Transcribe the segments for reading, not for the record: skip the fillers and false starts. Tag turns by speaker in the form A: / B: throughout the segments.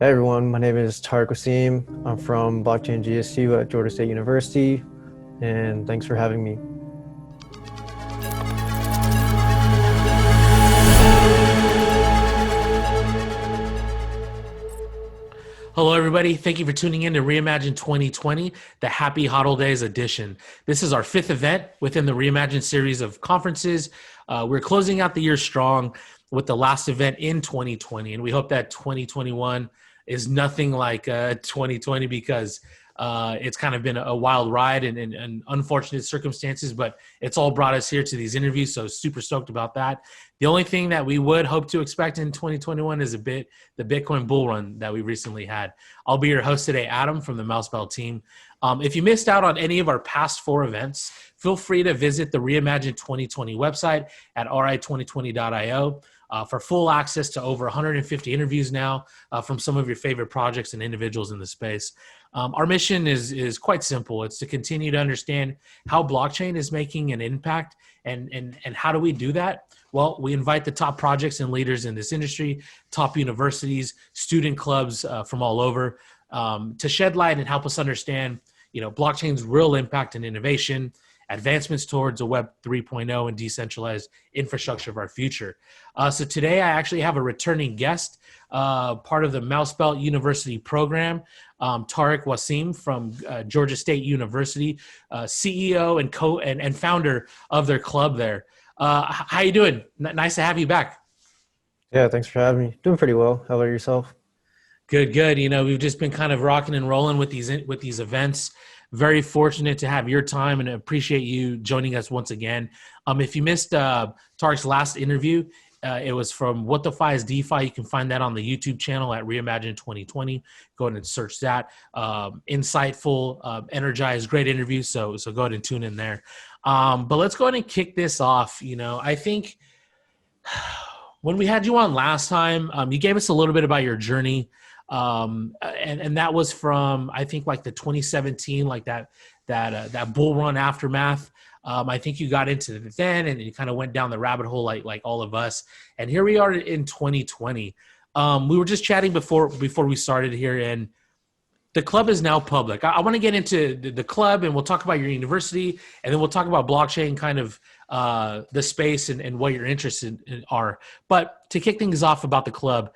A: Hey everyone, my name is Tariq Waseem. I'm from Blockchain GSU at Georgia State University, and thanks for having me.
B: Hello, everybody. Thank you for tuning in to Reimagine 2020, the Happy Huddle Days edition. This is our fifth event within the Reimagine series of conferences. We're closing out the year strong with the last event in 2020, and we hope that 2021 is nothing like 2020 because it's kind of been a wild ride and unfortunate circumstances, but it's all brought us here to these interviews. So super stoked about that. The only thing that we would hope to expect in 2021 is the Bitcoin bull run that we recently had. I'll be your host today, Adam, from the MouseBelt team. If you missed out on any of our past four events, feel free to visit the Reimagine 2020 website at ri2020.io. For full access to over 150 interviews now from some of your favorite projects and individuals in the space. Our mission is quite simple. It's to continue to understand how blockchain is making an impact and how do we do that? Well, we invite the top projects and leaders in this industry, top universities, student clubs from all over to shed light and help us understand, blockchain's real impact and innovation, advancements towards a Web 3.0 and decentralized infrastructure of our future. So today I actually have a returning guest, part of the MouseBelt University program, Tariq Waseem from Georgia State University, CEO and founder of their club there. How you doing? Nice to have you back.
A: Yeah, thanks for having me. Doing pretty well. How about yourself?
B: Good. We've just been kind of rocking and rolling with these events. Very fortunate to have your time and appreciate you joining us once again. If you missed Tariq's last interview, it was from What the Fi is DeFi. You can find that on the YouTube channel at Reimagine 2020. Go ahead and search that. Insightful, energized, great interview. So go ahead and tune in there. But let's go ahead and kick this off. I think when we had you on last time, you gave us a little bit about your journey. And that was from, I think, like the 2017, like that bull run aftermath. I think you got into it then and you kind of went down the rabbit hole like all of us. And here we are in 2020. We were just chatting before we started here, and the club is now public. I want to get into the club, and we'll talk about your university, and then we'll talk about blockchain, kind of the space and what your interests in are. But to kick things off about the club,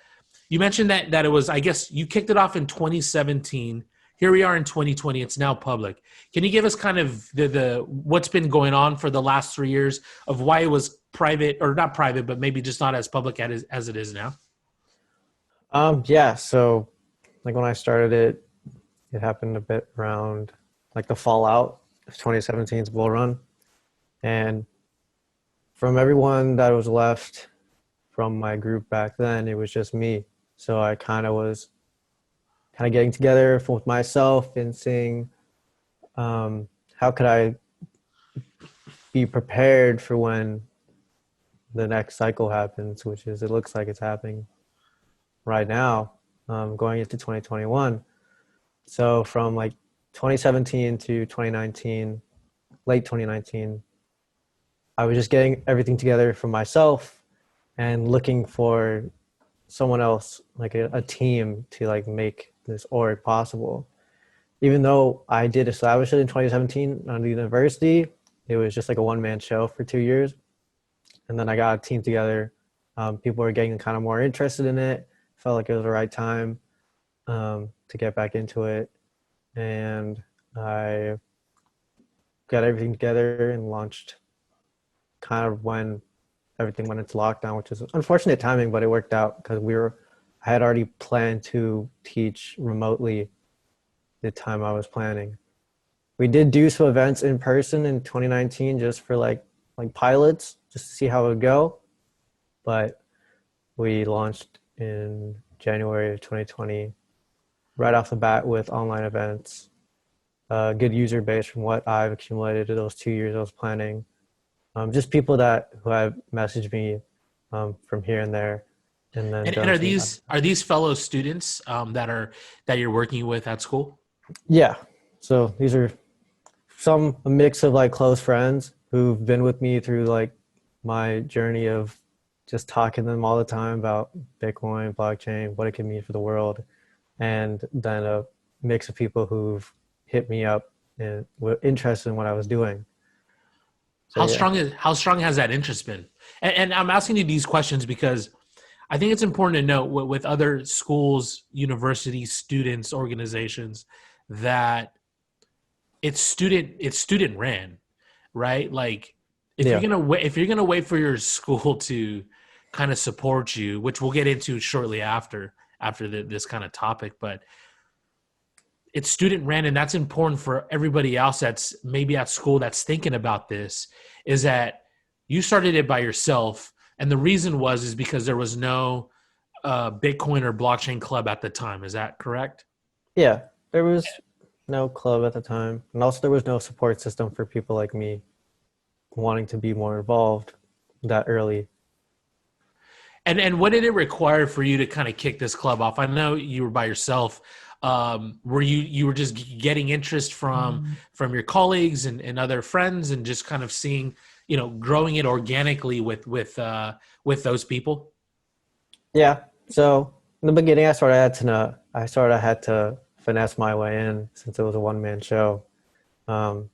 B: you mentioned that it was, I guess you kicked it off in 2017. Here we are in 2020. It's now public. Can you give us kind of the what's been going on for the last 3 years of why it was private, or not private, but maybe just not as public as it is now?
A: Yeah, so like when I started it happened a bit around like the fallout of 2017's bull run. And from everyone that was left from my group back then, it was just me. So I was getting together with myself and seeing how could I be prepared for when the next cycle happens, which is, it looks like it's happening right now, going into 2021. So from like 2017 to 2019, late 2019, I was just getting everything together for myself and looking for someone else, like a team, to like make this org possible. Even though I did establish it in 2017 on the university, it was just like a one-man show for 2 years. And then I got a team together. People were getting kind of more interested in it. Felt like it was the right time to get back into it. And I got everything together and launched kind of when everything went into lockdown, which is unfortunate timing, but it worked out because I had already planned to teach remotely the time I was planning. We did do some events in person in 2019 just for like pilots, just to see how it would go. But we launched in January of 2020, right off the bat with online events, a good user base from what I've accumulated in those 2 years I was planning. Just people who have messaged me from here and there, and then
B: And are these fellow students that you're working with at school?
A: Yeah, so these are a mix of like close friends who've been with me through like my journey of just talking to them all the time about Bitcoin, blockchain, what it can mean for the world. and then a mix of people who've hit me up and were interested in what I was doing. So yeah.
B: How strong has that interest been? And I'm asking you these questions because I think it's important to note with other schools, universities, students, organizations that it's student ran, right? Like
A: Yeah.
B: if you're gonna wait for your school to kind of support you, which we'll get into shortly after this kind of topic, but it's student ran, and that's important for everybody else that's maybe at school that's thinking about this, is that you started it by yourself, and the reason is because there was no Bitcoin or blockchain club at the time. Is that correct?
A: Yeah. There was no club at the time. And also there was no support system for people like me wanting to be more involved that early.
B: And what did it require for you to kind of kick this club off? I know you were by yourself. Were you were just getting interest from your colleagues and other friends, and just kind of seeing, growing it organically with those people?
A: Yeah. So in the beginning, I sort of had to finesse my way in since it was a one-man show. Um,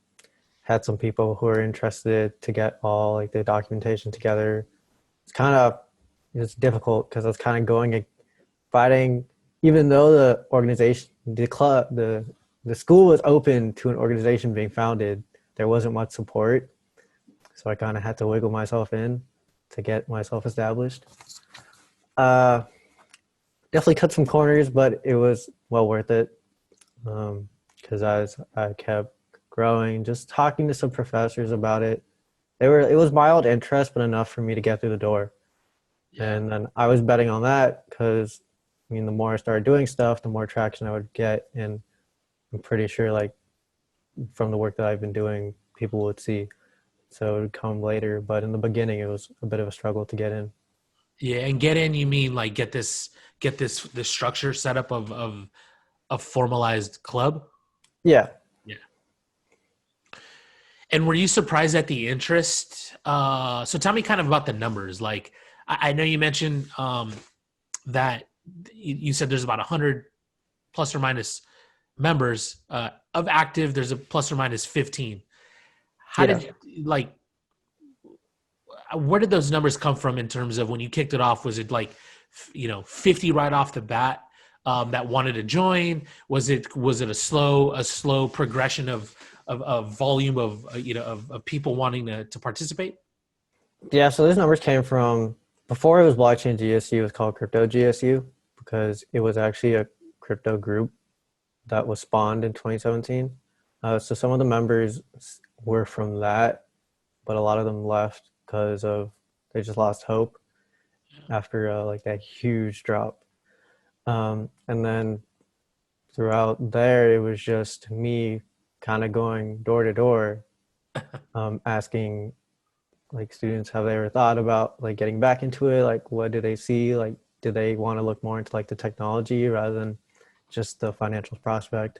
A: had some people who were interested to get all like the documentation together. It's difficult because I was kind of going and fighting, even though the organization, the club, the school was open to an organization being founded. There wasn't much support, so I kind of had to wiggle myself in to get myself established. Uh, Definitely cut some corners, but it was well worth it because I kept growing, just talking to some professors about it. It was mild interest, but enough for me to get through the door.
B: Yeah.
A: And then I was betting on that because, I mean, the more I started doing stuff, the more traction I would get. And I'm pretty sure, like, from the work that I've been doing, people would see. So it would come later. But in the beginning, it was a bit of a struggle to get in.
B: Yeah, and get in, you mean like this structure set up of a formalized club?
A: Yeah.
B: Yeah. And were you surprised at the interest? So tell me kind of about the numbers. Like I know you mentioned that you said there's about 100 plus or minus members of active. There's a plus or minus 15. How
A: Yeah.
B: did you, like, where did those numbers come from in terms of when you kicked it off? Was it like, 50 right off the bat that wanted to join? Was it a slow progression of volume of of people wanting to participate?
A: Yeah. So those numbers came from before it was blockchain GSU, it was called crypto GSU because it was actually a crypto group that was spawned in 2017. So some of the members were from that, but a lot of them left because of they just lost hope after like that huge drop. And then throughout there, it was just me kind of going door to door, asking like students have they ever thought about like getting back into it, like what do they see, like do they want to look more into like the technology rather than just the financial prospect,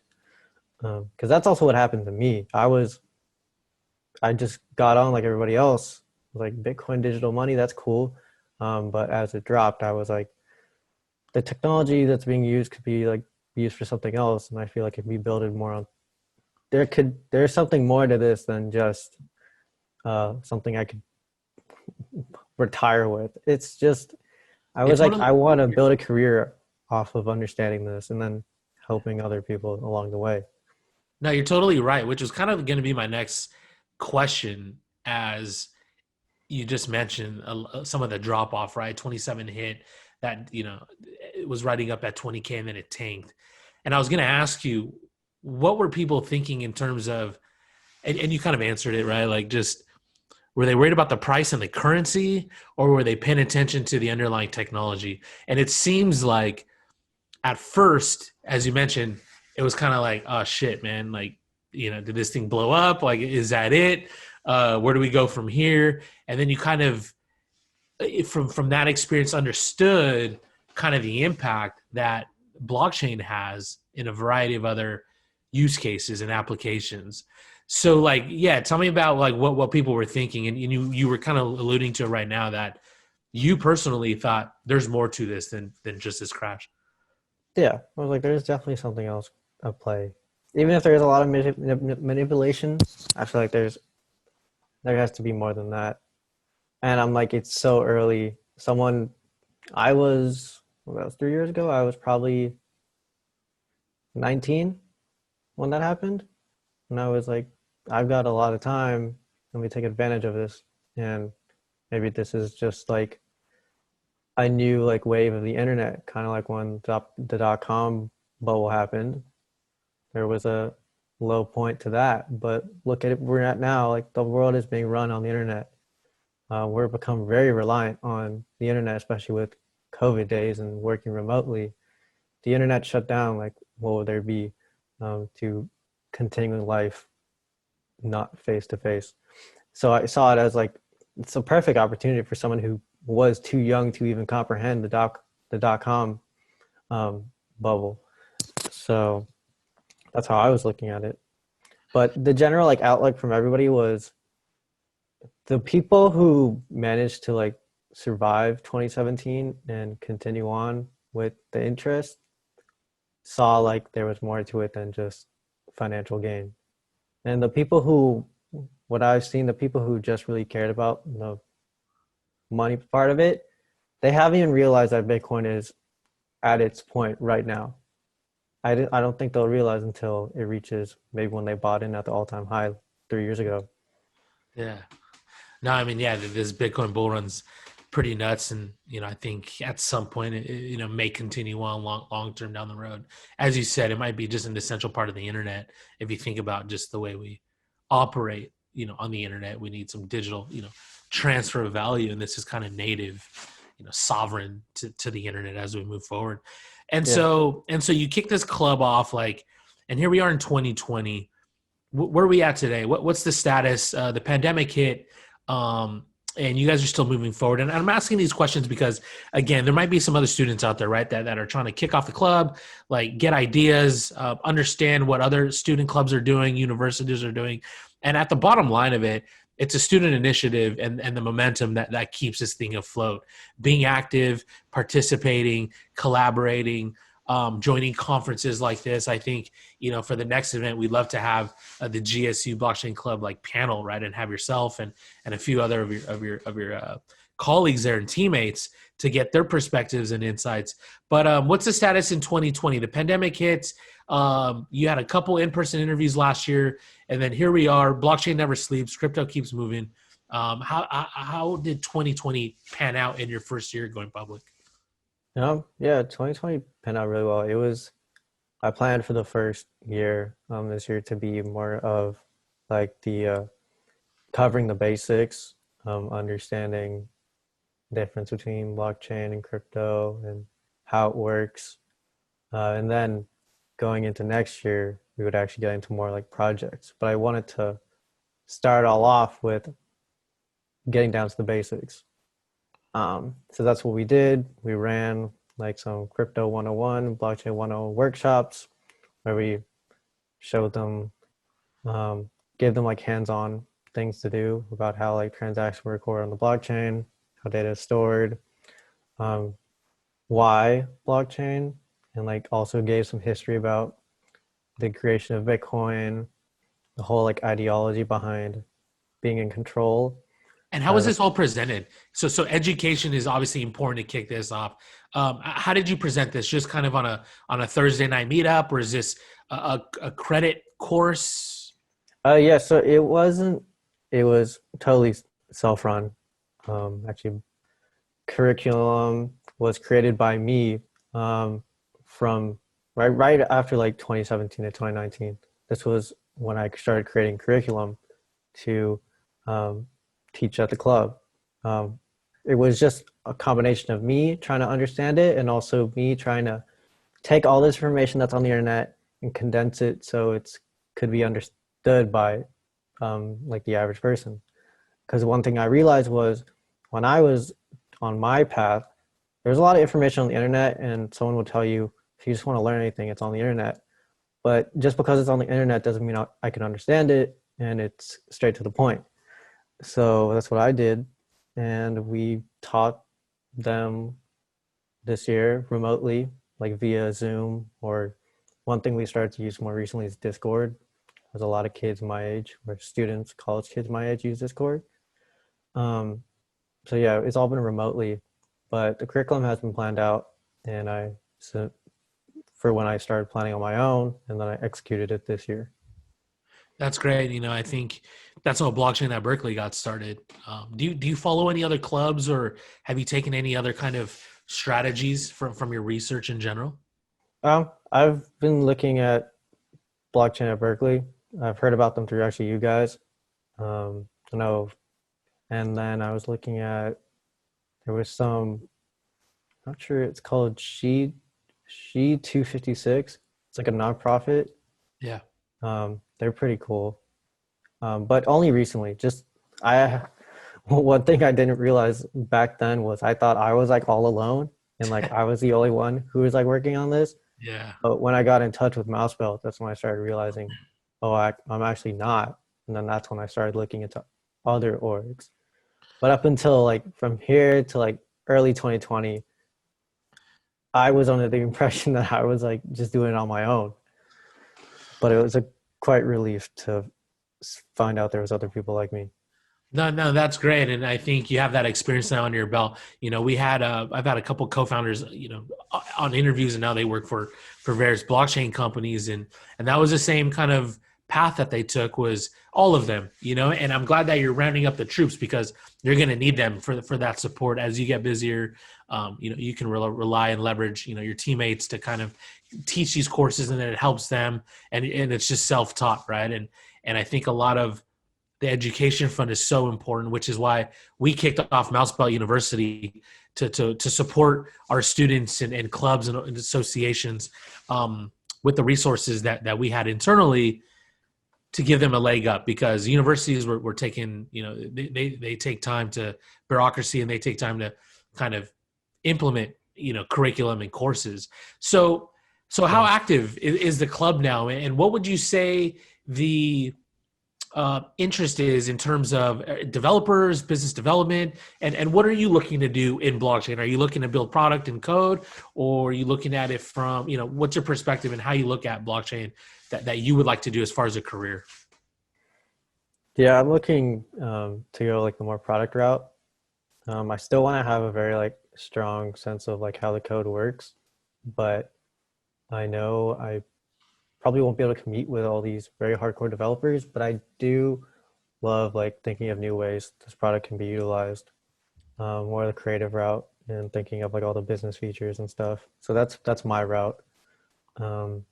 A: because that's also what happened to me. I just got on like everybody else, like Bitcoin digital money, that's cool. But as it dropped, I was like, the technology that's being used could be like used for something else. And I feel like if we build it more on, there's something more to this than just something I could retire with. It's just, I
B: It
A: was like,
B: totally.
A: I want to build a career off of understanding this and then helping other people along the way.
B: No, you're totally right, which was kind of going to be my next question, as you just mentioned some of the drop off, right? 27 hit that, it was riding up at 20K and then it tanked. And I was going to ask you, what were people thinking in terms of, and you kind of answered it, right? Like, just, were they worried about the price and the currency, or were they paying attention to the underlying technology? And it seems like at first, as you mentioned, it was kind of like, oh shit, man, like, did this thing blow up? Like, is that it? Where do we go from here? And then you kind of, from that experience, understood kind of the impact that blockchain has in a variety of other use cases and applications. So, like, yeah, tell me about like what people were thinking, and you were kind of alluding to it right now that you personally thought there's more to this than just this crash.
A: Yeah, I was like, there's definitely something else at play. Even if there's a lot of manipulation, I feel like there has to be more than that. And I'm like, it's so early. I was, what, that was 3 years ago. I was probably 19 when that happened. And I was like, I've got a lot of time. Let me take advantage of this. And maybe this is just like a new like wave of the internet, kind of like when the dot-com bubble happened. There was a low point to that, but look at it we're at now. Like the world is being run on the internet. We're become very reliant on the internet, especially with COVID days and working remotely. The internet shut down. Like, what would there be to continuing life not face to face? So I saw it as like it's a perfect opportunity for someone who was too young to even comprehend the dot com um, bubble. So that's how I was looking at it. But the general like outlook from everybody was the people who managed to like survive 2017 and continue on with the interest saw like there was more to it than just financial gain. And the people who, what I've seen, the people who just really cared about the money part of it, they haven't even realized that Bitcoin is at its point right now. I don't think they'll realize until it reaches maybe when they bought in at the all-time high 3 years ago.
B: Yeah. No, I mean, yeah, this Bitcoin bull run's pretty nuts, and I think at some point, it may continue on long term down the road. As you said, it might be just an essential part of the internet. If you think about just the way we operate, on the internet, we need some digital, transfer of value, and this is kind of native, sovereign to the internet as we move forward. And
A: Yeah.
B: so you kick this club off like, and here we are in 2020. Where are we at today? What's the status? The pandemic hit, and you guys are still moving forward. And I'm asking these questions because, again, there might be some other students out there, right, that are trying to kick off the club, like get ideas, understand what other student clubs are doing, universities are doing. And at the bottom line of it, it's a student initiative and the momentum that keeps this thing afloat. Being active, participating, collaborating, joining conferences like this. I think, for the next event, we'd love to have the GSU Blockchain Club like panel, right, and have yourself and a few other of your colleagues there and teammates to get their perspectives and insights. But what's the status in 2020? The pandemic hits. You had a couple in-person interviews last year, and then here we are. Blockchain never sleeps. Crypto keeps moving. How did 2020 pan out in your first year going public?
A: Yeah, 2020 panned out really well. I planned for the first year this year to be more of like the covering the basics, understanding the difference between blockchain and crypto and how it works. And then going into next year, we would actually get into more like projects. But I wanted to start all off with getting down to the basics. So that's what we did. We ran like some crypto 101, blockchain 101 workshops where we showed them, gave them like hands-on things to do about how like transactions were recorded on the blockchain, how data is stored, um, why blockchain, and like also gave some history about the creation of Bitcoin, the whole like ideology behind being in control.
B: And how was this all presented? So education is obviously important to kick this off. How did you present this? Just kind of on a Thursday night meetup, or is this a credit course?
A: Yeah, so it was totally self-run. Actually, curriculum was created by me from right after like 2017 to 2019. This was when I started creating curriculum to um, teach at the club. Um, it was just a combination of me trying to understand it and also me trying to take all this information that's on the internet and condense it so it's could be understood by like the average person. Because one thing I realized was when I was on my path, there's a lot of information on the internet, and someone will tell you if you just want to learn anything, it's on the internet. But just because it's on the internet doesn't mean I can understand it, and it's straight to the point. So that's what I did, and we taught them this year remotely like via Zoom, or one thing we started to use more recently is Discord. There's a lot of kids my age, or students, college kids my age, use Discord. Um, so yeah, it's all been remotely, but the curriculum has been planned out, and so for when I started planning on my own, and then I executed it this year.
B: That's great. I think that's how blockchain at Berkeley got started. Do you follow any other clubs, or have you taken any other kind of strategies from your research in general?
A: I've been looking at blockchain at Berkeley. I've heard about them through actually you guys. I know, and then I was looking at, there was some, not sure, it's called She 256. It's like a nonprofit.
B: Yeah.
A: They're pretty cool. But only recently. Just I one thing I didn't realize back then was I thought I was like all alone and like I was the only one who was like working on this.
B: Yeah.
A: But when I got in touch with MouseBelt, that's when I started realizing, oh, I'm actually not. And then that's when I started looking into other orgs. But up until like from here to like early 2020, I was under the impression that I was like just doing it on my own. But it was a quite relief to find out there was other people like me.
B: No, that's great, and I think you have that experience now under your belt. I've had a couple co-founders, on interviews, and now they work for various blockchain companies, and that was the same kind of path that they took, was all of them, And I'm glad that you're rounding up the troops, because you're going to need them for that support as you get busier. You can rely and leverage, your teammates to kind of teach these courses, and then it helps them, and it's just self-taught, right? And I think a lot of the education fund is so important, which is why we kicked off MouseBelt University to support our students and clubs and associations with the resources that we had internally, to give them a leg up, because universities were taking, they take time to bureaucracy, and they take time to kind of implement, curriculum and courses. So how active is the club now, and what would you say the interest is in terms of developers, business development, and what are you looking to do in blockchain? Are you looking to build product and code, or are you looking at it from, what's your perspective and how you look at blockchain that you would like to do as far as a career?
A: Yeah, I'm looking to go like the more product route. I still want to have a very like strong sense of like how the code works, but I know I probably won't be able to compete with all these very hardcore developers, but I do love like thinking of new ways this product can be utilized, more the creative route, and thinking of like all the business features and stuff. So that's my route. Um,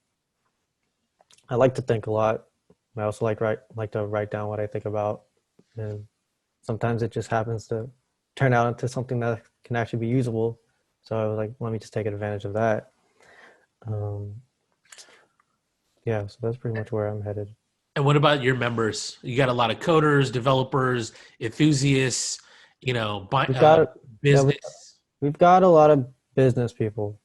A: I like to think a lot. I also like to write down what I think about, and sometimes it just happens to turn out into something that can actually be usable. So I was like, let me just take advantage of that. Um, yeah, so that's pretty much where I'm headed.
B: And what about your members? You got a lot of coders, developers, enthusiasts,
A: We've got yeah,
B: business.
A: we've got a lot of business people.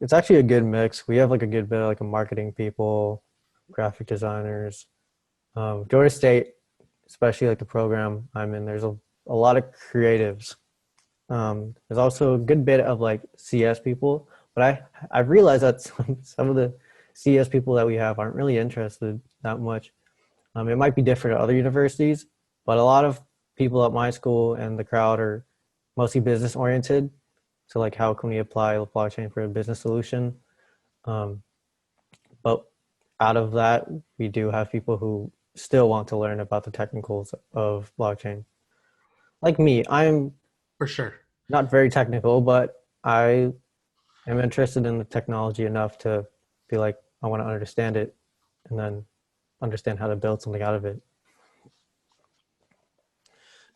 A: It's actually a good mix. We have like a good bit of like a marketing people, graphic designers. Georgia State, especially like the program I'm in, there's a lot of creatives. There's also a good bit of like CS people, but I've realized that some of the CS people that we have aren't really interested that much. It might be different at other universities, but a lot of people at my school and the crowd are mostly business oriented. So like, how can we apply blockchain for a business solution? Um, but out of that, we do have people who still want to learn about the technicals of blockchain. Like me, I'm
B: For sure.
A: not very technical, but I am interested in the technology enough to feel like I want to understand it, and then understand how to build something out of it.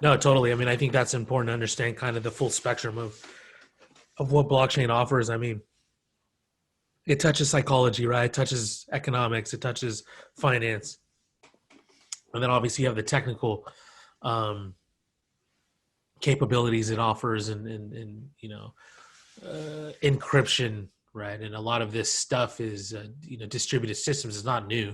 B: No, totally. I mean, I think that's important to understand kind of the full spectrum of what blockchain offers. I mean, it touches psychology, right? It touches economics, it touches finance. And then obviously you have the technical capabilities it offers, and encryption, right? And a lot of this stuff is distributed systems is not new,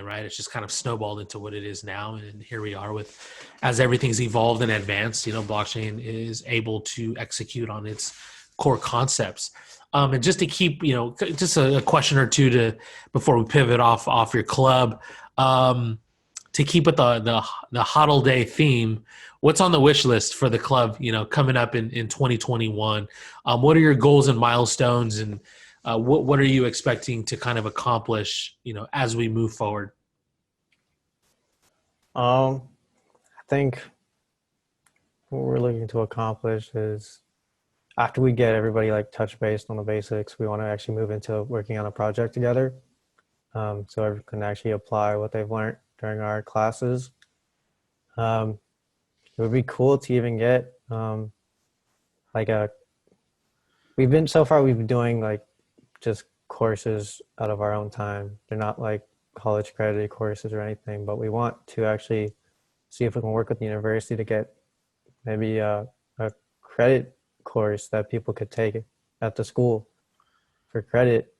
B: right? It's just kind of snowballed into what it is now, and here we are with, as everything's evolved and advanced, blockchain is able to execute on its core concepts. And just to keep, just a question or two to before we pivot off your club, to keep with the huddle day theme. What's on the wish list for the club? Coming up in 2021. What are your goals and milestones, and what are you expecting to kind of accomplish? As we move forward.
A: I think what we're looking to accomplish is after we get everybody like touch based on the basics, we want to actually move into working on a project together. So everyone can actually apply what they've learned during our classes. It would be cool to even get like a. We've been doing like just courses out of our own time. They're not like college accredited courses or anything, but we want to actually see if we can work with the university to get maybe a credit course that people could take at the school for credit.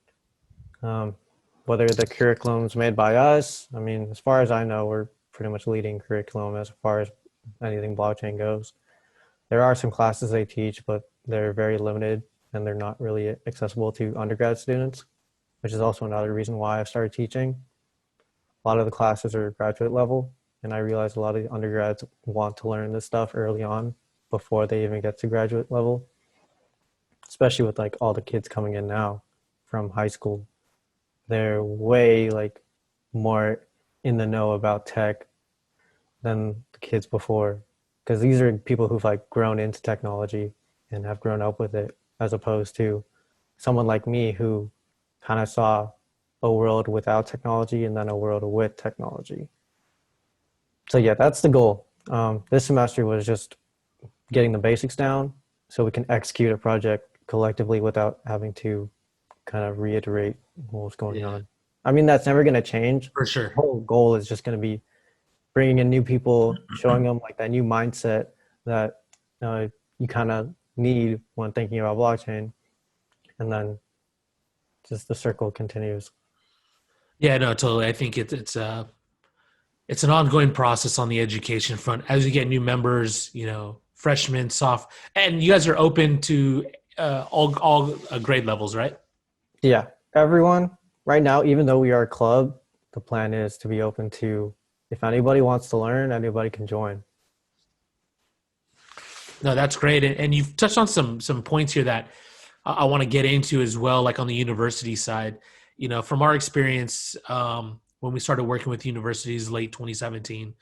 A: Whether the curriculum's made by us, I mean, as far as I know, we're pretty much leading curriculum as far as anything blockchain goes. There are some classes they teach, but they're very limited and they're not really accessible to undergrad students, which is also another reason why I've started teaching. A lot of the classes are graduate level, and I realize a lot of the undergrads want to learn this stuff early on before they even get to graduate level, especially with like all the kids coming in now from high school. They're way like more in the know about tech than the kids before, because these are people who've like grown into technology and have grown up with it, as opposed to someone like me who kind of saw a world without technology and then a world with technology. So yeah, that's the goal. This semester was just getting the basics down so we can execute a project collectively without having to kind of reiterate what was going on. I mean, that's never going to change.
B: For sure.
A: The whole goal is just going to be bringing in new people, showing them like that new mindset that you kind of need when thinking about blockchain, and then just the circle continues.
B: Yeah, no, totally. I think it's an ongoing process on the education front as you get new members, freshmen, soft, and you guys are open to all grade levels, right?
A: Yeah, everyone right now, even though we are a club, the plan is to be open to if anybody wants to learn, anybody can join.
B: No, that's great, and you've touched on some points here that I want to get into as well, like on the university side. From our experience, when we started working with universities late 2017,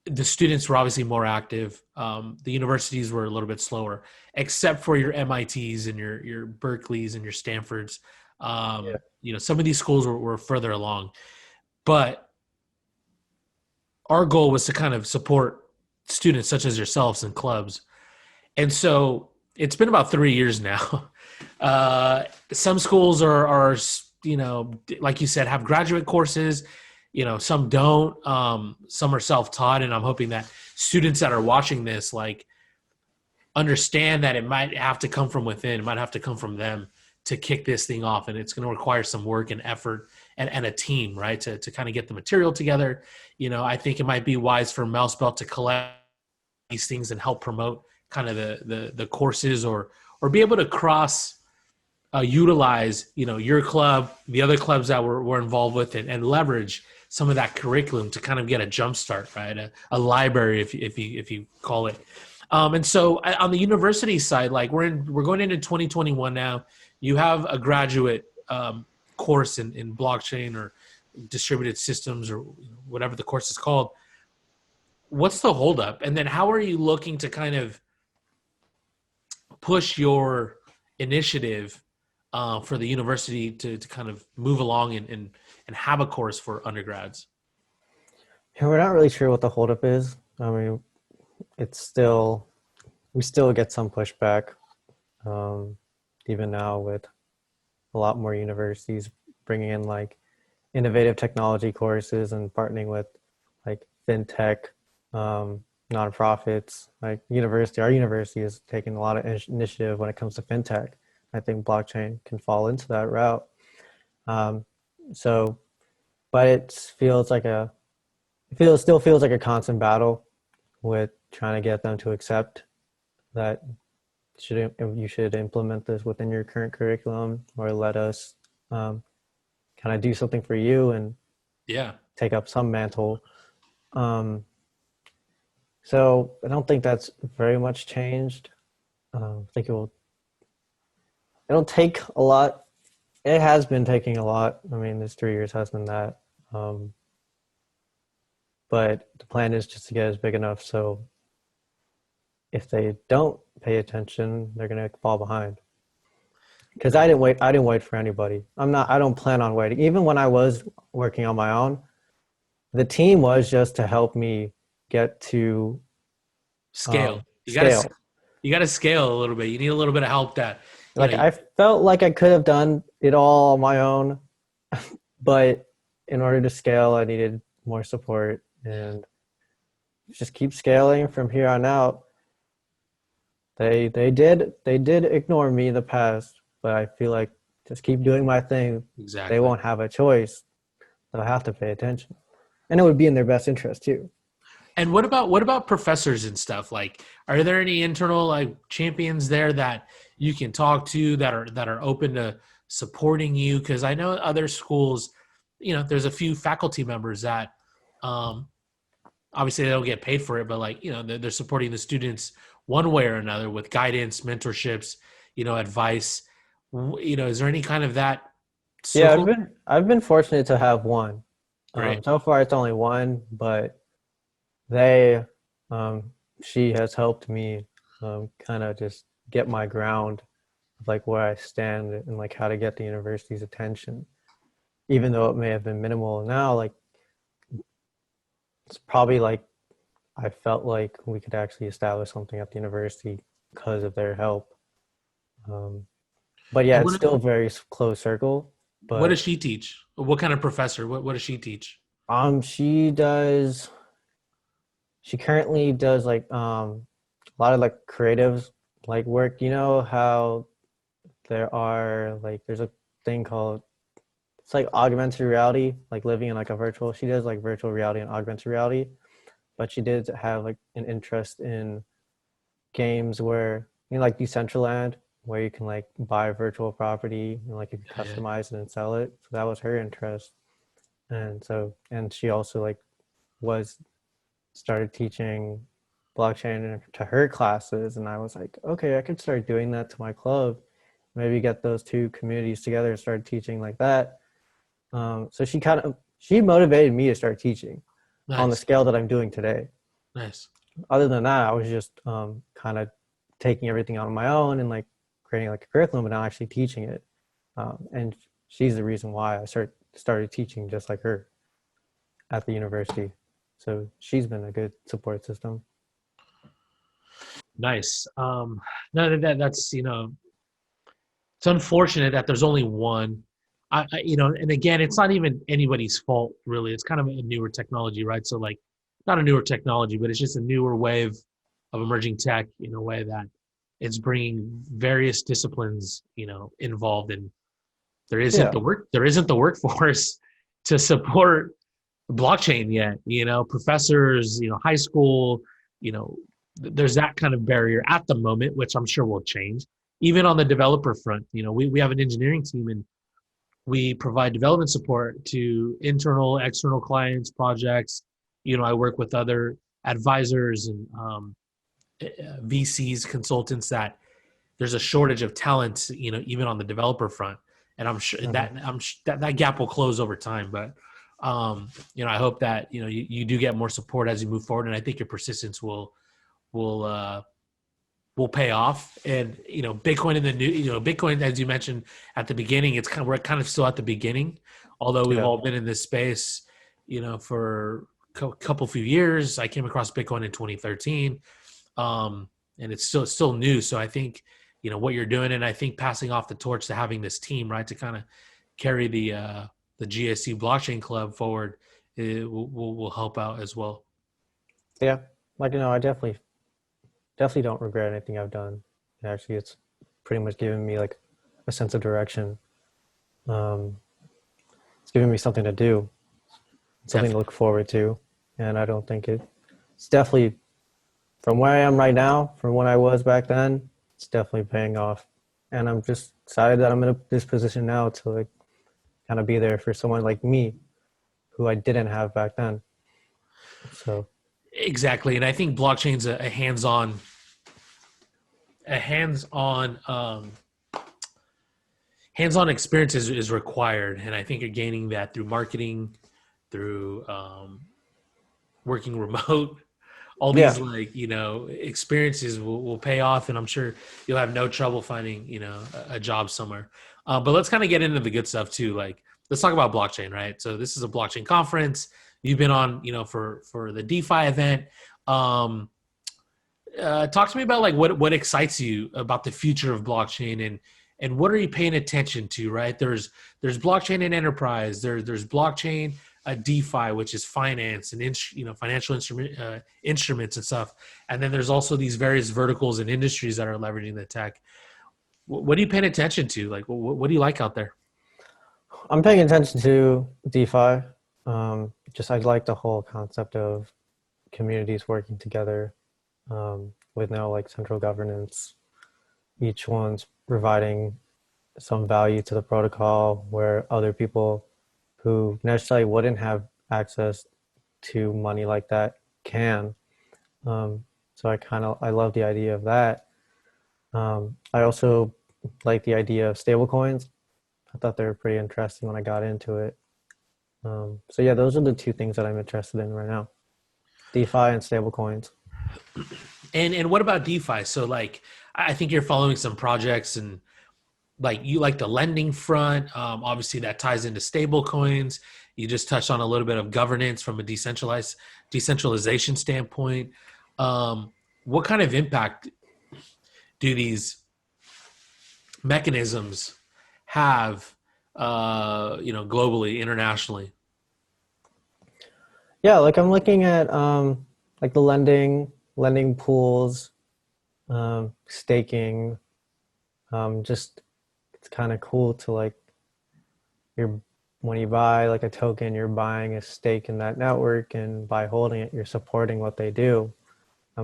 B: the students were obviously more active. The universities were a little bit slower, except for your MITs and your Berkeleys and your Stanfords. Some of these schools were further along, but our goal was to kind of support students such as yourselves and clubs. And so it's been about 3 years now. Some schools are, like you said, have graduate courses. Some don't. Some are self-taught, and I'm hoping that students that are watching this like understand that it might have to come from within. It might have to come from them to kick this thing off, and it's going to require some work and effort and a team, right, to kind of get the material together. I think it might be wise for MouseBelt to collect these things and help promote kind of the courses or be able to cross utilize your club, the other clubs that we're involved with, and leverage some of that curriculum to kind of get a jump start, right? A library, if you call it. And so on the university side, like we're going into 2021 now. You have a graduate course in blockchain or distributed systems or whatever the course is called. What's the holdup? And then how are you looking to kind of push your initiative for the university to kind of move along and have a course for undergrads?
A: Yeah, we're not really sure what the holdup is. I mean, we still get some pushback, even now with a lot more universities bringing in like innovative technology courses and partnering with like fintech nonprofits. Like our university is taking a lot of initiative when it comes to fintech. I think blockchain can fall into that route. So, but it still feels like a constant battle with trying to get them to accept that you should implement this within your current curriculum, or let us kind of do something for you and
B: Yeah.
A: take up some mantle. Um, so I don't think that's very much changed. I think it'll take a lot. It has been taking a lot. I mean, this 3 years has been that. Um, but the plan is just to get it big enough so if they don't pay attention, they're gonna fall behind. Because
B: Nice.
A: I didn't wait for anybody. I don't plan on waiting. Even when I was working on my own, the team was just to help me get to
B: Scale.
A: scale.
B: You gotta scale a little bit. You need a little bit of help that, you
A: Like
B: know,
A: I felt like I could have done it all on my own, but in order to scale, I needed more support and just keep scaling from here on out. They did ignore me in the past, but I feel like just keep doing my thing. They
B: exactly.
A: won't have a choice. They'll have to pay attention, and it would be in their best interest too.
B: And what about professors and stuff? Like, are there any internal like champions there that you can talk to that are open to supporting you? Because I know other schools, there's a few faculty members that um, obviously they don't get paid for it, but like they're supporting the students one way or another with guidance, mentorships, advice. Is there any kind of that
A: Yeah,
B: circle?
A: I've been fortunate to have one.
B: Great,
A: So far, it's only one, but they um, she has helped me kind of just get my ground of like where I stand and like how to get the university's attention, even though it may have been minimal. Now, like it's probably like I felt like we could actually establish something at the university because of their help. Um, but yeah,
B: and
A: it's still a very close circle.
B: what does
A: But
B: she teach? What kind of professor? What does she teach?
A: she does. She currently does like a lot of like creatives like work. You know how there are like there's a thing called it's like augmented reality, like living in like a virtual. She does like virtual reality and augmented reality, but she did have like an interest in games where like Decentraland, where you can like buy a virtual property and like you can
B: Yeah,
A: customize it and sell it. So that was her interest, and she also like was started teaching blockchain to her classes, and I was like, okay, I could start doing that to my club, maybe get those two communities together and start teaching like that. So she motivated me to start teaching on the
B: nice,
A: scale that I'm doing today.
B: nice.
A: Other than that, I was just kind of taking everything on my own and like creating like a curriculum, but not actually teaching it. And she's the reason why I started teaching just like her at the university. So she's been a good support system.
B: Nice. No, that's it's unfortunate that there's only one. And again, it's not even anybody's fault really. It's kind of a newer technology, right? So like, not a newer technology, but it's just a newer wave of emerging tech in a way that it's bringing various disciplines, involved, and
A: Yeah.
B: there isn't the workforce to support blockchain yet. Professors, high school, you know, there's that kind of barrier at the moment, which I'm sure will change. Even on the developer front, we have an engineering team and we provide development support to internal, external clients, projects. I work with other advisors and VCs, consultants that there's a shortage of talent, even on the developer front. And I'm sure
A: Mhm.
B: that gap will close over time. But I hope that you do get more support as you move forward, and I think your persistence will uh, will pay off. And Bitcoin in the new, Bitcoin, as you mentioned at the beginning, we're kind of still at the beginning, although we've
A: Yeah.
B: all been in this space, for a couple few years. I came across Bitcoin in 2013, um, and it's still new. So I think what you're doing, and I think passing off the torch to having this team, right, to kind of carry the GSU blockchain club forward, it will help out as well.
A: Yeah. Like, I definitely don't regret anything I've done. Actually, it's pretty much given me like a sense of direction. Um, it's giving me something to do, something to
B: Definitely.
A: look forward to. And I don't think it's definitely from where I am right now, from when I was back then. it's definitely paying off. And I'm just excited that I'm in this position now to like kind of be there for someone like me who I didn't have back then. So
B: Exactly, and I think blockchain's a hands-on experience is required, and I think you're gaining that through marketing, through working remote. All these
A: yeah,
B: like experiences will pay off, and I'm sure you'll have no trouble finding a job somewhere. But let's kind of get into the good stuff too. Like let's talk about blockchain, right? So this is a blockchain conference. You've been on, for the DeFi event. Um, Talk to me about like what excites you about the future of blockchain, and what are you paying attention to, right? There's blockchain in enterprise. There's blockchain DeFi, which is finance and financial instruments and stuff. And then there's also these various verticals and industries that are leveraging the tech. What are you paying attention to? Like what do you like out there?
A: I'm paying attention to DeFi. Just I like the whole concept of communities working together with no like central governance. Each one's providing some value to the protocol where other people who necessarily wouldn't have access to money like that can. So I love the idea of that. I also like the idea of stable coins. I thought they were pretty interesting when I got into it. So yeah, those are the two things that I'm interested in right now: DeFi and stable coins.
B: And what about DeFi? So like I think you're following some projects, and like you like the lending front. Obviously that ties into stable coins. You just touched on a little bit of governance from a decentralization standpoint. What kind of impact do these mechanisms have, globally, internationally?
A: Yeah, like I'm looking at like the lending pools, staking. Just it's kind of cool to like you're when you buy like a token, you're buying a stake in that network, and by holding it, you're supporting what they do.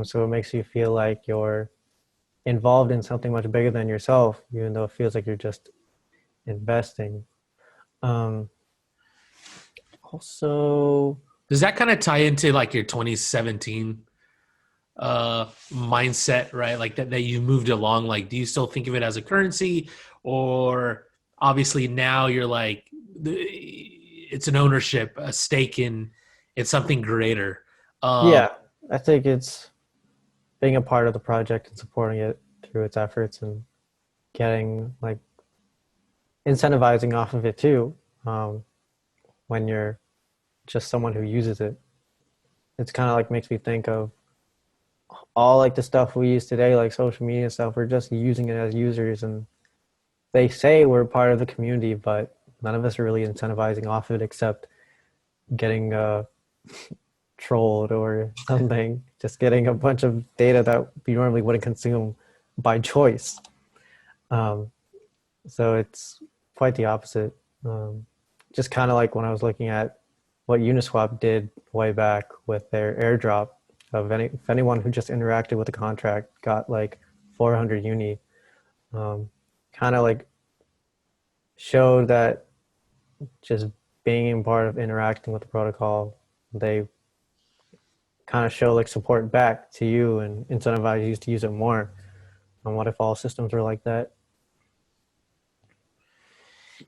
A: So it makes you feel like you're involved in something much bigger than yourself, even though it feels like you're just investing. Um, Also,
B: Does that kind of tie into like your 2017 mindset, right? Like that you moved along. Like, do you still think of it as a currency, or obviously now you're like it's an ownership, a stake in it's something greater? Um,
A: yeah, I think it's being a part of the project and supporting it through its efforts and getting like incentivizing off of it too. Um, when you're just someone who uses it, it's kind of like makes me think of all like the stuff we use today, like social media stuff. We're just using it as users, and they say we're part of the community, but none of us are really incentivizing off it except getting trolled or something, just getting a bunch of data that we normally wouldn't consume by choice. Um, so it's quite the opposite. Just kind of like when I was looking at what Uniswap did way back with their airdrop of if anyone who just interacted with the contract got like 400 uni, kind of like showed that just being part of interacting with the protocol, they kind of show like support back to you and incentivize you to use it more. And what if all systems were like that?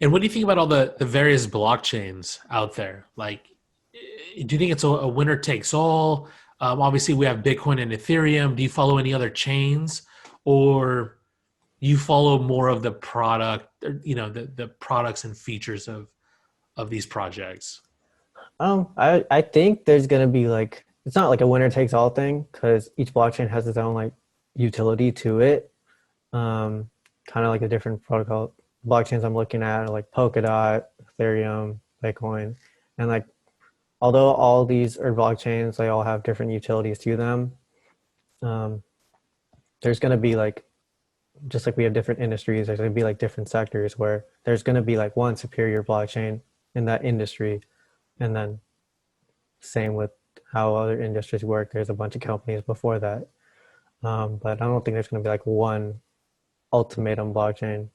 B: and what do you think about all the various blockchains out there? Like, do you think it's a winner takes all? Obviously, we have Bitcoin and Ethereum. Do you follow any other chains, or you follow more of the product, or, the products and features of these projects?
A: I think there's gonna be like it's not like a winner takes all thing because each blockchain has its own like utility to it. Um, Kind of like the different protocol blockchains I'm looking at are like Polkadot, Ethereum, Bitcoin, and like although all these are blockchains, they all have different utilities to them. Um, there's gonna be like just like we have different industries, there's gonna be like different sectors where there's gonna be like one superior blockchain in that industry, and then same with how other industries work. There's a bunch of companies before that, but I don't think there's going to be like one. ultimatum blockchain,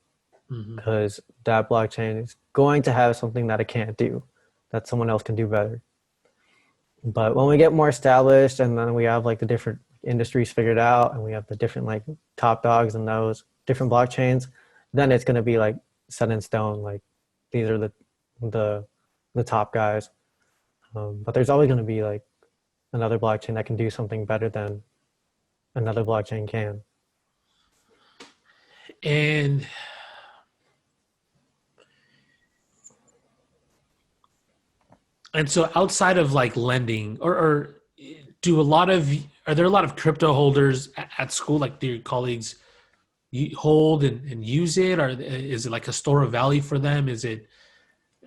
B: Hmm.
A: because that blockchain is going to have something that it can't do, that someone else can do better. But when we get more established and then we have like the different industries figured out and we have the different like top dogs in those different blockchains, then it's going to be like set in stone. Like these are the the top guys. But there's always going to be like another blockchain that can do something better than another blockchain can.
B: And so outside of like lending, or do a lot of are there a lot of crypto holders at school? Like, do your colleagues hold and use it, or is it like a store of value for them? Is it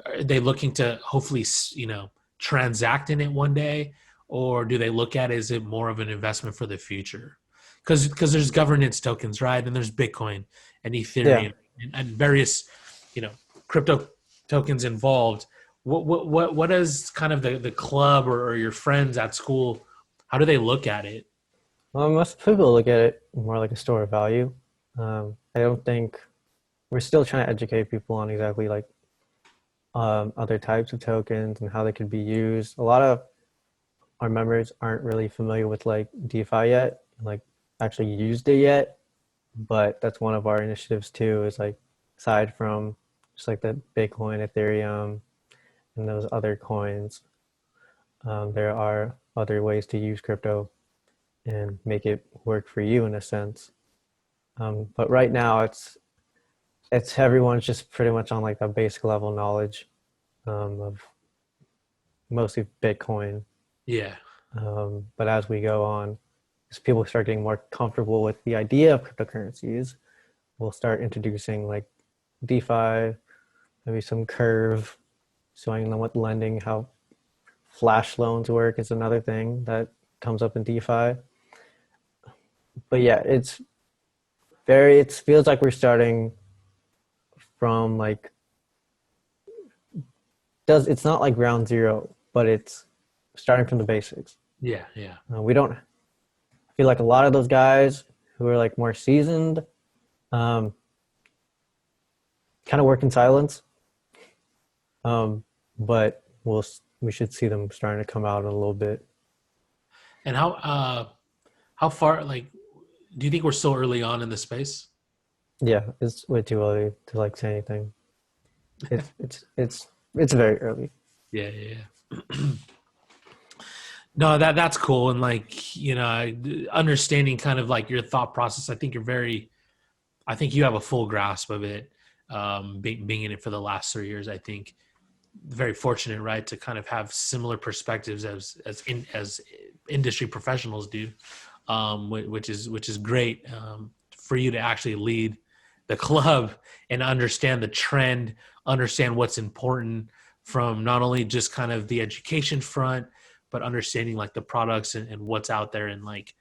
B: are they looking to hopefully transact in it one day, or do they look at it as it more of an investment for the future? Because there's governance tokens, right? And there's Bitcoin and
A: Yeah.
B: Ethereum and various you know crypto tokens involved. What is kind of the club or your friends at school? How do they look at it?
A: Well, most people look at it more like a store of value. I don't think we're still trying to educate people on exactly like other types of tokens and how they could be used. A lot of our members aren't really familiar with like DeFi yet, like actually used it yet. But that's one of our initiatives too. Is like aside from just like the Bitcoin, Ethereum, and those other coins, there are other ways to use crypto and make it work for you in a sense. But right now, it's everyone's just pretty much on like the basic level knowledge of mostly Bitcoin.
B: Yeah,
A: But as we go on, as people start getting more comfortable with the idea of cryptocurrencies, we'll start introducing like DeFi, maybe some curve, showing them what lending, how flash loans work is another thing that comes up in DeFi. But yeah, it feels like we're starting from like does it's not like ground zero, but it's starting from the basics.
B: yeah, yeah.
A: We don't feel like a lot of those guys who are like more seasoned um, kind of work in silence, but we should see them starting to come out in a little bit.
B: And how far like do you think we're still early on in the space?
A: Yeah, it's way too early to like say anything. It's very early.
B: Yeah, yeah, yeah. No, that's cool, and like understanding kind of like your thought process. I think you have a full grasp of it. Being in it for the last 3 years, I think very fortunate, right, to kind of have similar perspectives as industry professionals do, which is great for you to actually lead the club and understand the trend, understand what's important from not only just kind of the education front, but understanding like the products and what's out there. And like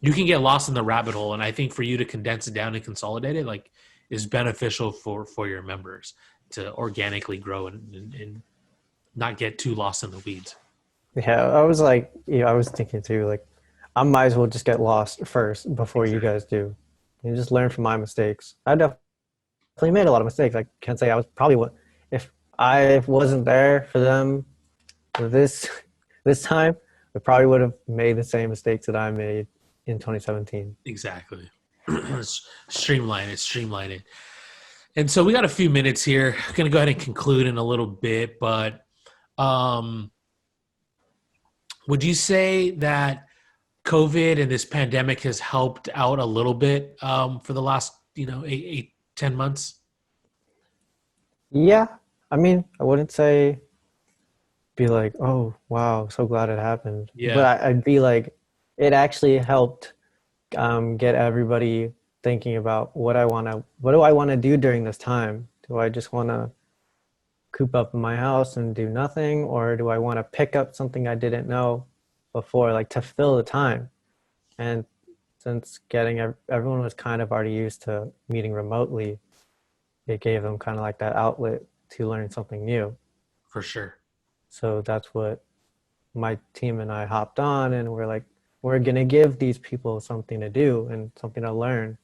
B: you can get lost in the rabbit hole. And I think for you to condense it down and consolidate it, like is beneficial for your members to organically grow and not get too lost in the weeds.
A: Yeah, I was like, I was thinking too, like, I might as well just get lost first before you
B: Exactly.
A: guys do, and just learn from my mistakes. I definitely made a lot of mistakes. I can't say I was probably what if I wasn't there for them for this this time, I probably would have made the same mistakes that I made in 2017.
B: Exactly. Streamline it. And so we got a few minutes here. Going to go ahead and conclude in a little bit, but um, would you say that COVID and this pandemic has helped out a little bit for the last, 10 months?
A: Yeah, I mean, I wouldn't say be like, oh wow, so glad it happened, but
B: Yeah,
A: I'd be like, it actually helped get everybody thinking about what do I want to do during this time? Do I just want to coop up in my house and do nothing, or do I want to pick up something I didn't know before, like to fill the time? And since everyone was kind of already used to meeting remotely, it gave them kind of like that outlet to learn something new.
B: for sure.
A: So that's what my team and I hopped on, and we're like, we're gonna give these people something to do and something to learn.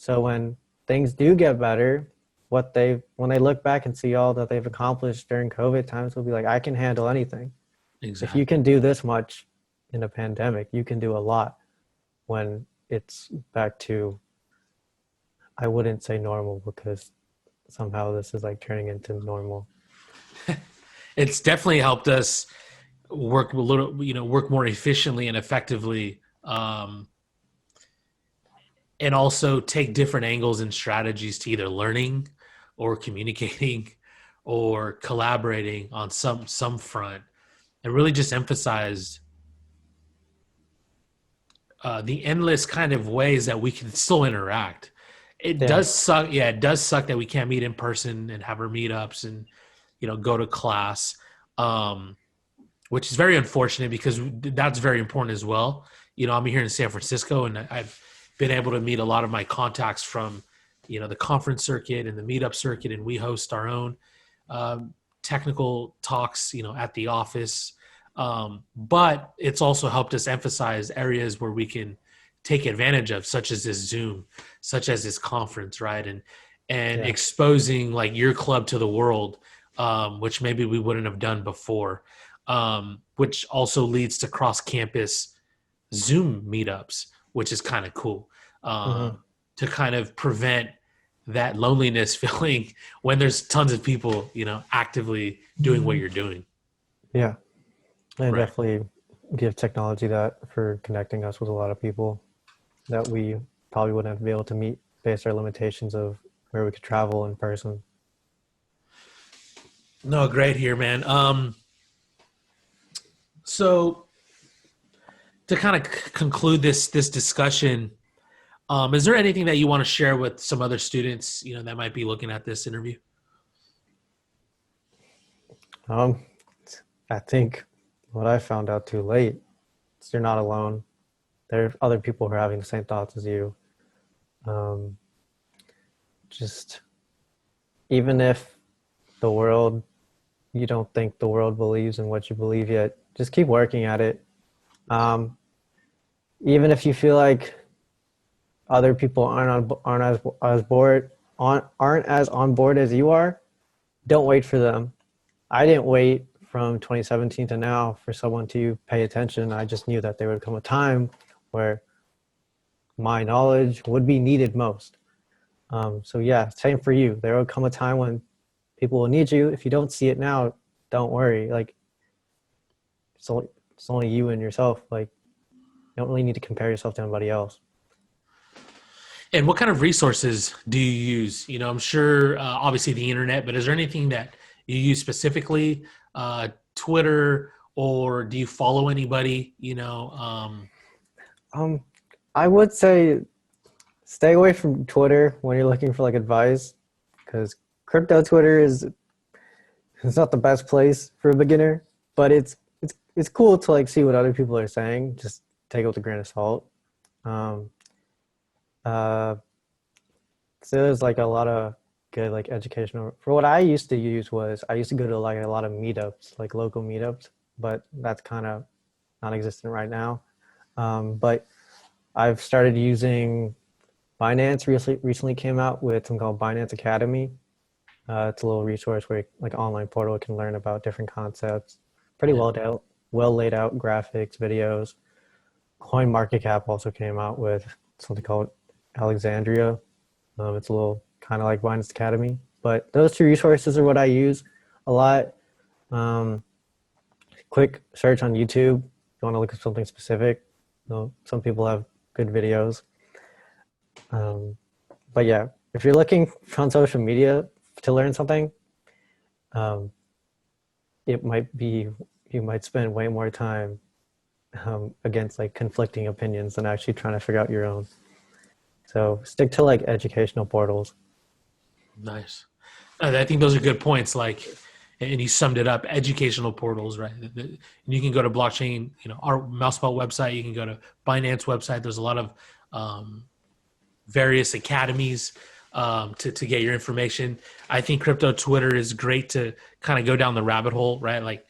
A: So when things do get better, when they look back and see all that they've accomplished during COVID times, they'll be like, I can handle anything. If you
B: Exactly.
A: can do this much in a pandemic, you can do a lot when it's back to, I wouldn't say normal because somehow this is like turning into normal.
B: It's definitely helped us work a little, work more efficiently and effectively, and also take different angles and strategies to either learning or communicating or collaborating on some front, and really just emphasize the endless kind of ways that we can still interact. It
A: Yeah.
B: does suck. Yeah, it does suck that we can't meet in person and have our meetups and go to class, um, which is very unfortunate because that's very important as well. I'm here in San Francisco, and I've been able to meet a lot of my contacts from the conference circuit and the meetup circuit, and we host our own technical talks at the office. But it's also helped us emphasize areas where we can take advantage of, such as this Zoom, such as this conference, right? And
A: Yeah.
B: exposing like your club to the world, which maybe we wouldn't have done before, which also leads to cross-campus Zoom meetups, which is kind of cool,
A: Hmm.
B: to kind of prevent that loneliness feeling when there's tons of people, actively doing what you're doing.
A: Yeah. And
B: Right.
A: definitely give technology that for connecting us with a lot of people that we probably wouldn't be able to meet based on our limitations of where we could travel in person.
B: No, great here, man. So to kind of conclude this discussion, is there anything that you want to share with some other students, that might be looking at this interview?
A: Um, I think what I found out too late is you're not alone. There are other people who are having the same thoughts as you. Um, just even if the world, you don't think the world believes in what you believe yet, just keep working at it. Um, Even if you feel like other people aren't as on board as you are, don't wait for them. I didn't wait from 2017 to now for someone to pay attention. I just knew that there would come a time where my knowledge would be needed most. So yeah, same for you. There will come a time when people will need you. If you don't see it now, don't worry. Like it's only you and yourself. Like you don't really need to compare yourself to anybody else.
B: And what kind of resources do you use? I'm sure, obviously the internet, but is there anything that you use specifically, Twitter, or do you follow anybody?
A: Um, I would say stay away from Twitter when you're looking for like advice, because crypto Twitter is it's not the best place for a beginner, but it's cool to like see what other people are saying. Just take it with a grain of salt. Um, uh, so there's like a lot of good like educational. For what I used to use was I used to go to like a lot of meetups, like local meetups, but that's kind of non-existent right now. But I've started using Binance. Recently came out with something called Binance Academy. It's a little resource where like online portal can learn about different concepts. Pretty
B: Yeah.
A: well laid out graphics, videos. CoinMarketCap also came out with something called Alexandria. It's a little kind of like Binance Academy, but those two resources are what I use a lot. Um, Quick search on YouTube if you want to look at something specific. Some people have good videos. Um, but yeah, if you're looking on social media to learn something, um, it might be you might spend way more time against like conflicting opinions than actually trying to figure out your own. So stick to like educational portals.
B: Nice. I think those are good points. Like, and you summed it up. Educational portals, right? You can go to blockchain. Our MouseBelt website. You can go to Binance website. There's a lot of various academies, to get your information. I think crypto Twitter is great to kind of go down the rabbit hole, right? Like,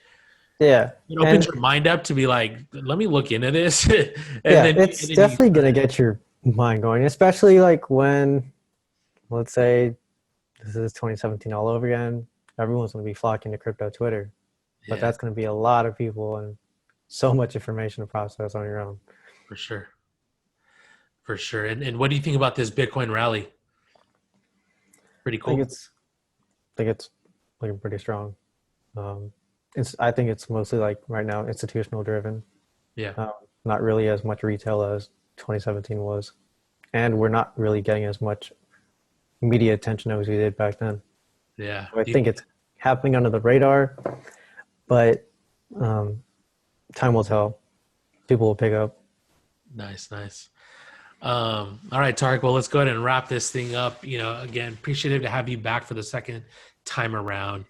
A: Yeah,
B: it opens
A: and
B: your mind up to be like, let me look into this, and
A: yeah,
B: then
A: it's
B: you
A: definitely
B: start
A: gonna
B: it.
A: get your mind going, especially like when, let's say, this is 2017 all over again. Everyone's going to be flocking to crypto Twitter, but
B: Yeah,
A: that's going to be a lot of people and so much information to process on your own.
B: for sure. For sure. And what do you think about this Bitcoin rally? Pretty
A: I think
B: cool.
A: it's, I think it's looking pretty strong. Um, I think it's mostly like right now institutional driven,
B: Yeah.
A: um, not really as much retail as 2017 was, and we're not really getting as much media attention as we did back then.
B: Yeah.
A: So I think it's happening under the radar, but um, time will tell. People will pick up.
B: Nice, nice. All right, Tariq. Well, let's go ahead and wrap this thing up. Again, appreciative to have you back for the second time around.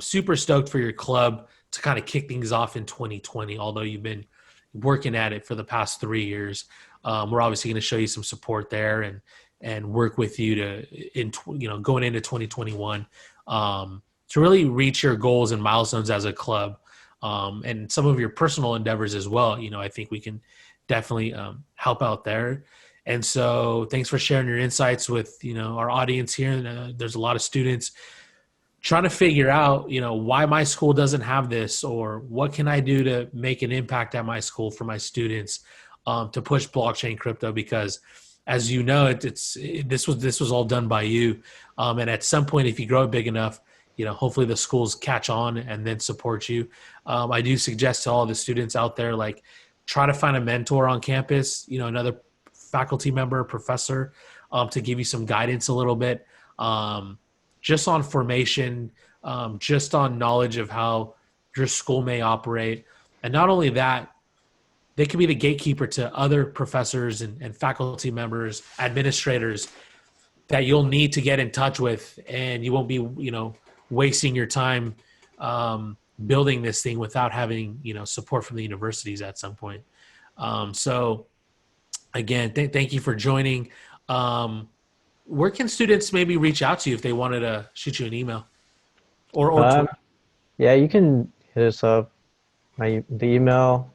B: Super stoked for your club to kind of kick things off in 2020, although you've been working at it for the past 3 years. We're obviously going to show you some support there and work with you going into 2021 to really reach your goals and milestones as a club, and some of your personal endeavors as well. I think we can definitely help out there. And so thanks for sharing your insights with our audience here. And there's a lot of students trying to figure out why my school doesn't have this, or what can I do to make an impact at my school for my students, to push blockchain crypto, because as you know, this was all done by you, and at some point, if you grow it big enough, hopefully the schools catch on and then support you. I do suggest to all the students out there, like, try to find a mentor on campus, another faculty member, professor, to give you some guidance a little bit, just on formation, just on knowledge of how your school may operate. And not only that, they can be the gatekeeper to other professors and faculty members, administrators that you'll need to get in touch with, and you won't be, wasting your time building this thing without having, support from the universities at some point. So again, thank you for joining. Where can students maybe reach out to you if they wanted to shoot you an email or
A: Um,
B: Twitter?
A: yeah, you can hit us up. The email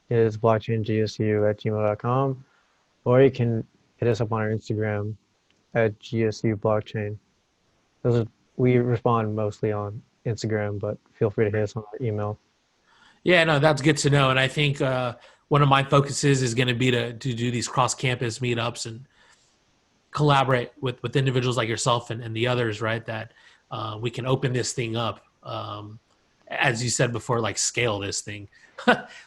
A: is blockchaingsu@gmail.com, or you can hit us up on our Instagram at GSU Blockchain. Those are, we respond mostly on Instagram, but feel free to hit us on our email.
B: Yeah, no, that's good to know. And I think one of my focuses is going to be to do these cross campus meetups and collaborate with individuals like yourself and the others, right? That we can open this thing up. As you said before, like, scale this thing,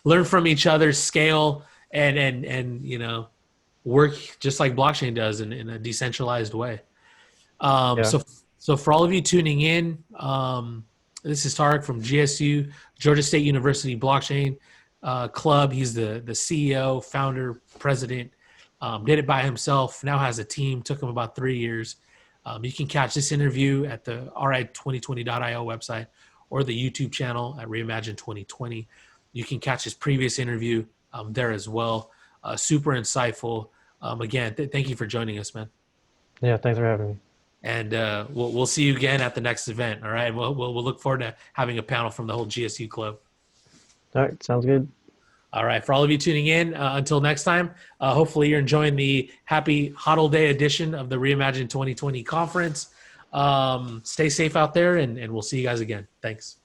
B: learn from each other, scale, and work just like blockchain does in a decentralized way.
A: Yeah.
B: So for all of you tuning in, this is Tariq from GSU, Georgia State University Blockchain Club. He's the CEO, founder, president. Did it by himself. Now has a team. Took him about 3 years. You can catch this interview at the ri2020.io website or the YouTube channel at Reimagine 2020. You can catch his previous interview there as well. Super insightful. Again, thank you for joining us, man.
A: Yeah, thanks for having me.
B: And we'll see you again at the next event. All right. We'll look forward to having a panel from the whole GSU club.
A: All right, sounds good.
B: All right. For all of you tuning in, until next time, hopefully you're enjoying the happy Huddle Day edition of the Reimagine 2020 conference. Stay safe out there, and we'll see you guys again. Thanks.